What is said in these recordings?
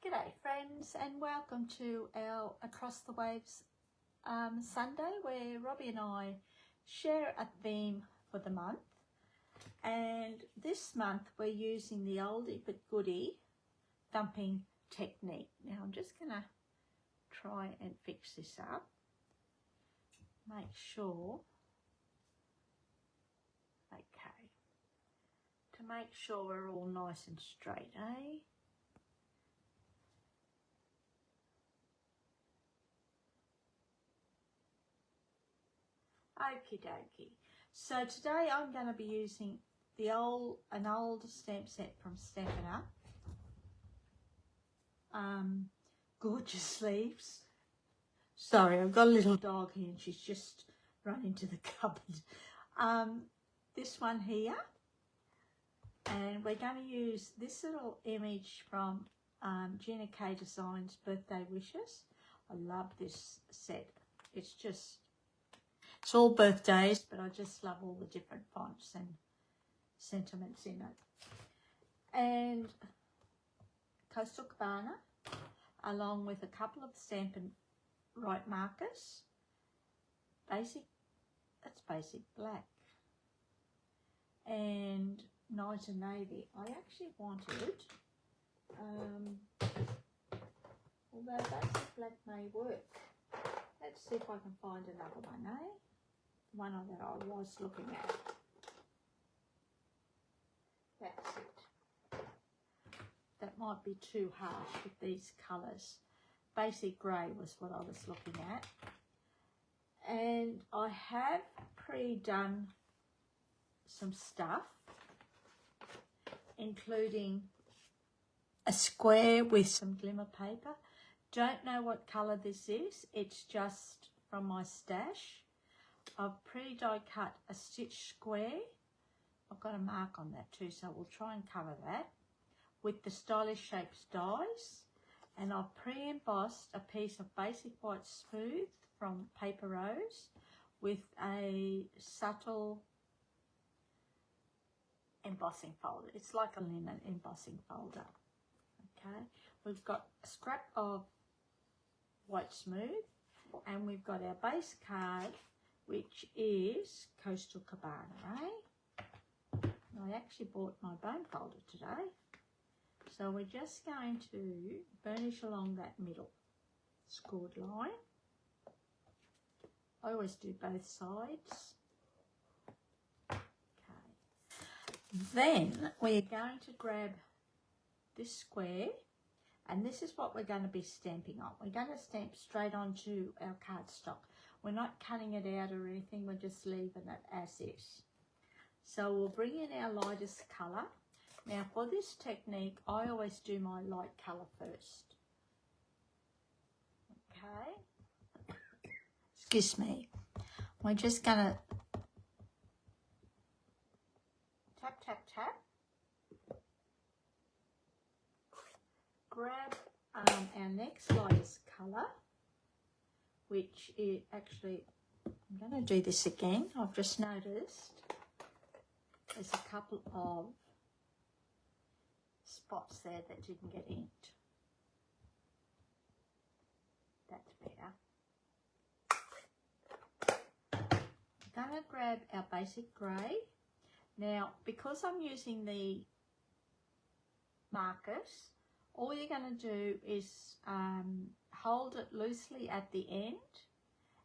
G'day friends, and welcome to our Across the Waves Sunday, where Robbie and I share a theme for the month. And this month we're using the oldie but goodie thumping technique. Now I'm just going to try and fix this up, make sure, okay, to make sure we're all nice and straight, eh? Okie dokie. So today I'm going to be using an old stamp set from Stampin' Up. Gorgeous sleeves. Sorry, I've got a little dog here and she's just run into the cupboard. This one here, and we're going to use this little image from Gina K Designs Birthday Wishes. I love this set. It's all birthdays, but I just love all the different fonts and sentiments in it. And Coastal Cabana, along with a couple of Stampin' Right markers. That's basic black. And Night and Navy. I actually wanted, although basic black may work. Let's see if I can find another one, eh? One that I was looking at. That's it. That might be too harsh with these colours. Basic grey was what I was looking at. And I have pre-done some stuff, including a square with some glimmer paper. Don't know what colour this is. It's just from my stash. I've pre-die cut a stitch square. I've got a mark on that too, so we'll try and cover that with the Stylish Shapes dies. And I've pre-embossed a piece of basic white smooth from Paper Rose with a subtle embossing folder. It's like a linen embossing folder. Okay, we've got a scrap of white smooth, and we've got our base card, which is Coastal Cabana, eh? I actually bought my bone folder today. So we're just going to burnish along that middle scored line. I always do both sides. Okay. Then we're going to grab this square, and this is what we're going to be stamping on. We're going to stamp straight onto our cardstock. We're not cutting it out or anything, we're just leaving it as is. So we'll bring in our lightest colour. Now for this technique, I always do my light colour first. Okay. Excuse me. We're just going to tap, tap, tap. Grab our next lightest colour, which is actually, I'm going to do this again. I've just noticed there's a couple of spots there that didn't get inked. That's better. I'm going to grab our basic grey. Now, because I'm using the markers, all you're going to do is hold it loosely at the end,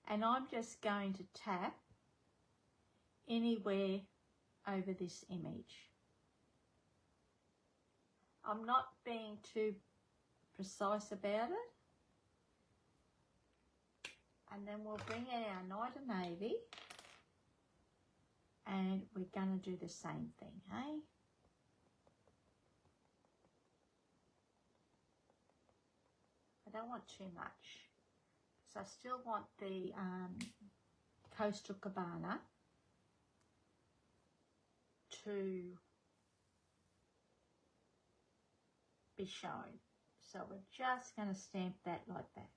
and I'm just going to tap anywhere over this image. I'm not being too precise about it. And then we'll bring in our Night and Navy, and we're going to do the same thing, hey? I don't want too much, because I still want the Coastal Cabana to be shown. So we're just going to stamp that like that.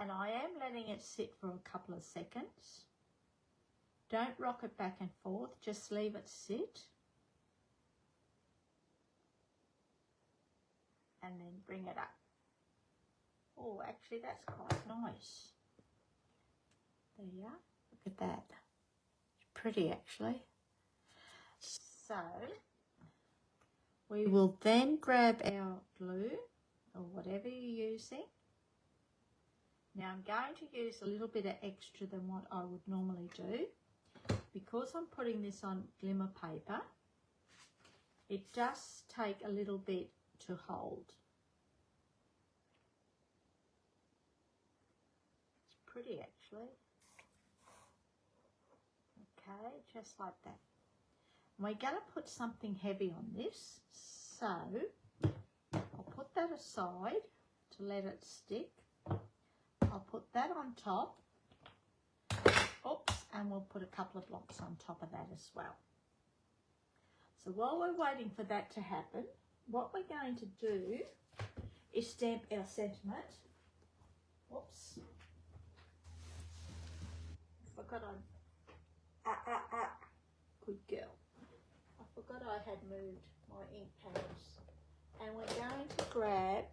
And I am letting it sit for a couple of seconds. Don't rock it back and forth, just leave it sit. and then bring it up. Oh, actually that's quite nice. There you are. Look at that. It's pretty actually. So we will then grab our glue or whatever you're using. Now I'm going to use a little bit of extra than what I would normally do. Because I'm putting this on glimmer paper, it does take a little bit to hold. It's pretty actually. Okay, just like that. We're going to put something heavy on this, so I'll put that aside to let it stick. I'll put that on top. Oops, and we'll put a couple of blocks on top of that as well. So while we're waiting for that to happen, what we're going to do is stamp our sentiment. Oops. Forgot good girl. I forgot I had moved my ink pads. And we're going to grab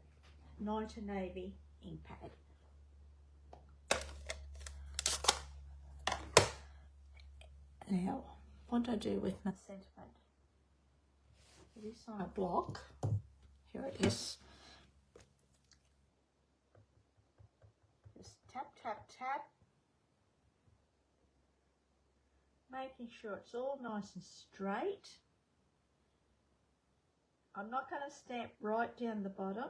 Night and Navy ink pad. Now, what do I do with my sentiment? It is on a block. Here it is. Just tap, tap, tap. Making sure it's all nice and straight. I'm not going to stamp right down the bottom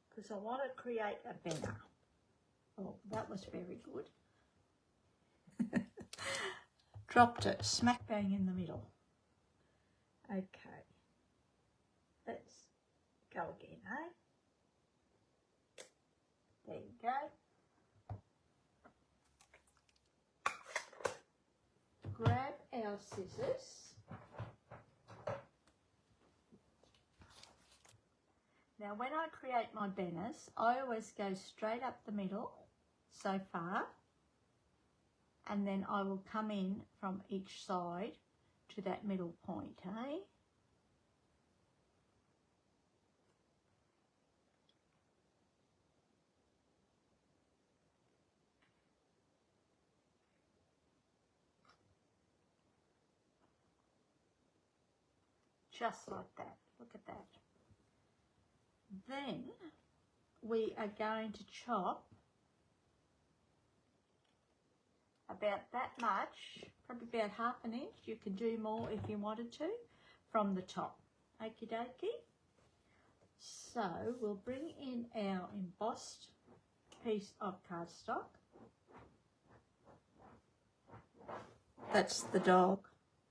because I want to create a banner. Oh, that was very good. Dropped it smack bang in the middle. Okay, let's go again, eh? There you go. Grab our scissors. Now when I create my banners, I always go straight up the middle, so far, and then I will come in from each side to that middle point, eh? Just like that. Look at that. Then we are going to chop about that much, probably about ½ an inch. You can do more if you wanted to, from the top. Okie dokie. So we'll bring in our embossed piece of cardstock. That's the dog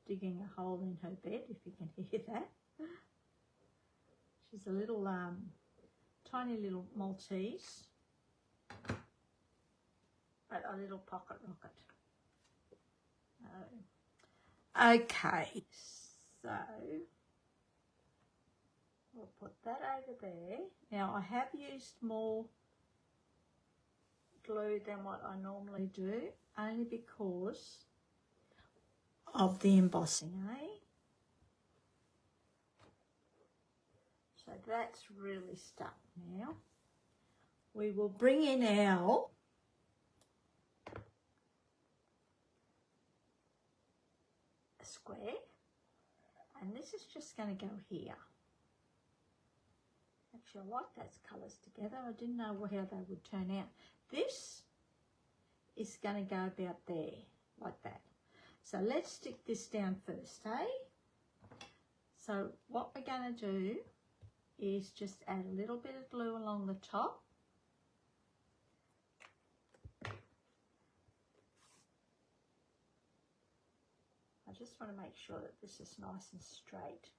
digging a hole in her bed, if you can hear that. She's a little tiny little Maltese, but a little pocket rocket. Okay, so we'll put that over there. Now I have used more glue than what I normally do, only because of the embossing, eh? So that's really stuck now. We will bring in our square, and this is just going to go here. Actually, I like those colours together. I didn't know how they would turn out. This is going to go about there, like that. So let's stick this down first, eh? So what we're going to do is just add a little bit of glue along the top. I just want to make sure that this is nice and straight.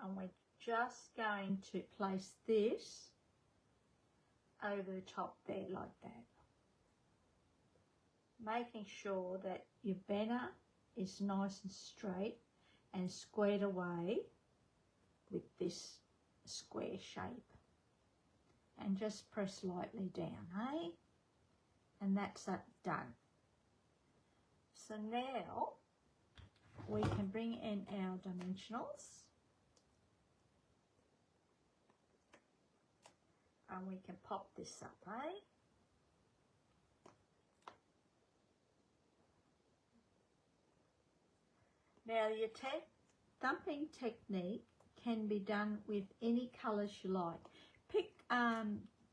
And we're just going to place this over the top there like that. Making sure that your banner is nice and straight and squared away with this square shape. And just press lightly down, eh? And that's done. So now we can bring in our dimensionals. And we can pop this up, eh? Now your thumping technique can be done with any colours you like.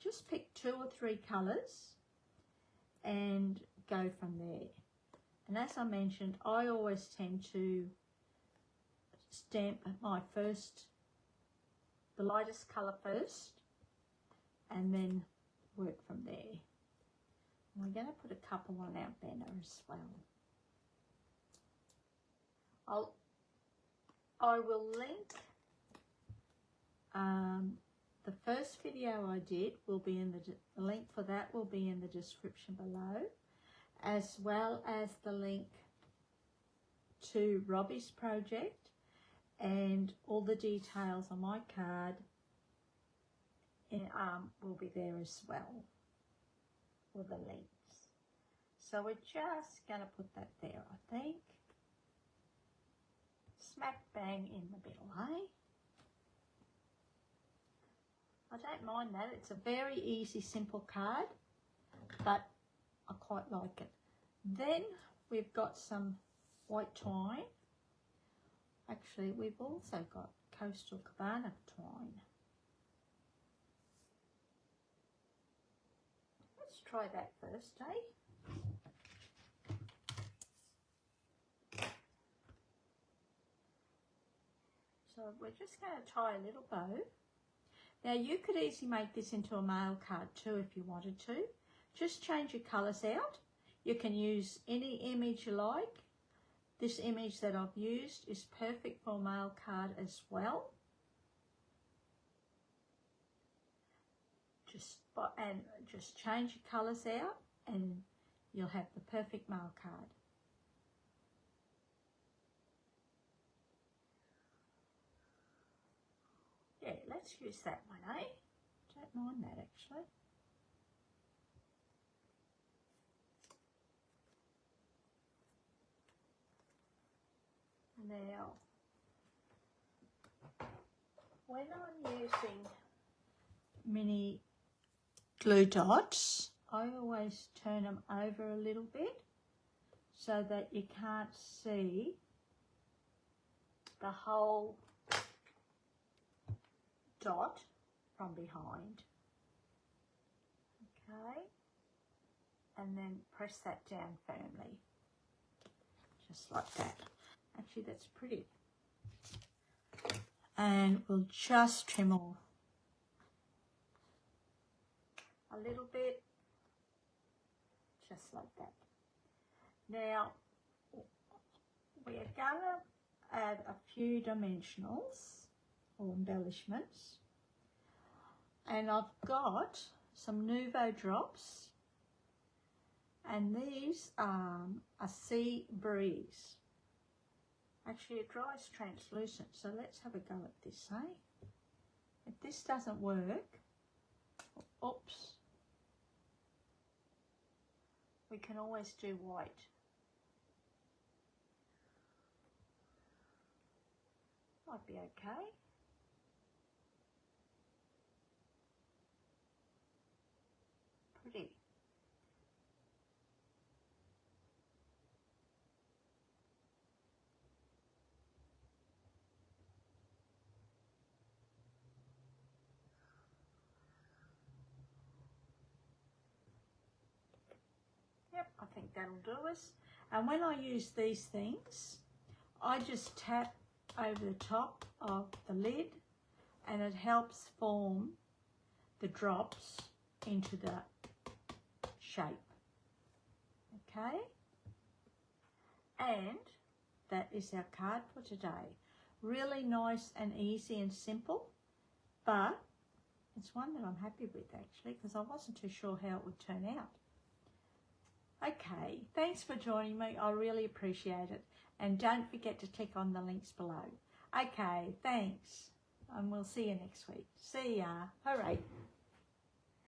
Just pick 2 or 3 colours and go from there. And as I mentioned, I always tend to stamp the lightest colour first, and then work from there. And we're going to put a couple on our banner as well. I will link the first video I did will be in the link for that will be in the description below, as well as the link to Robbie's project, and all the details on my card will be there as well with the links. So we're just going to put that there, I think. Smack bang in the middle, eh? I don't mind that. It's a very easy, simple card, but I quite like it. Then we've got some white twine. Actually, we've also got Coastal Cabana twine. Let's try that first, eh? So we're just going to tie a little bow. Now you could easily make this into a mail card too if you wanted to. Just change your colours out. You can use any image you like. This image that I've used is perfect for a mail card as well. Just change your colours out and you'll have the perfect mail card. Yeah, let's use that one, eh? Don't mind that actually. Now, when I'm using mini glue dots, I always turn them over a little bit so that you can't see the whole dot from behind. Okay, and then press that down firmly, just like that. Actually, that's pretty. And we'll just trim off a little bit, just like that. Now, we are going to add a few dimensionals or embellishments. And I've got some Nouveau drops. And these are a sea breeze. Actually, it dries translucent, so let's have a go at this, eh? If this doesn't work, oops, we can always do white. Might be okay. Pretty. Yep, I think that'll do us. And when I use these things, I just tap over the top of the lid and it helps form the drops into the shape. Okay? And that is our card for today. Really nice and easy and simple, but it's one that I'm happy with actually, because I wasn't too sure how it would turn out. Okay, thanks for joining me. I really appreciate it. And don't forget to click on the links below. Okay, thanks. And we'll see you next week. See ya. Hooray.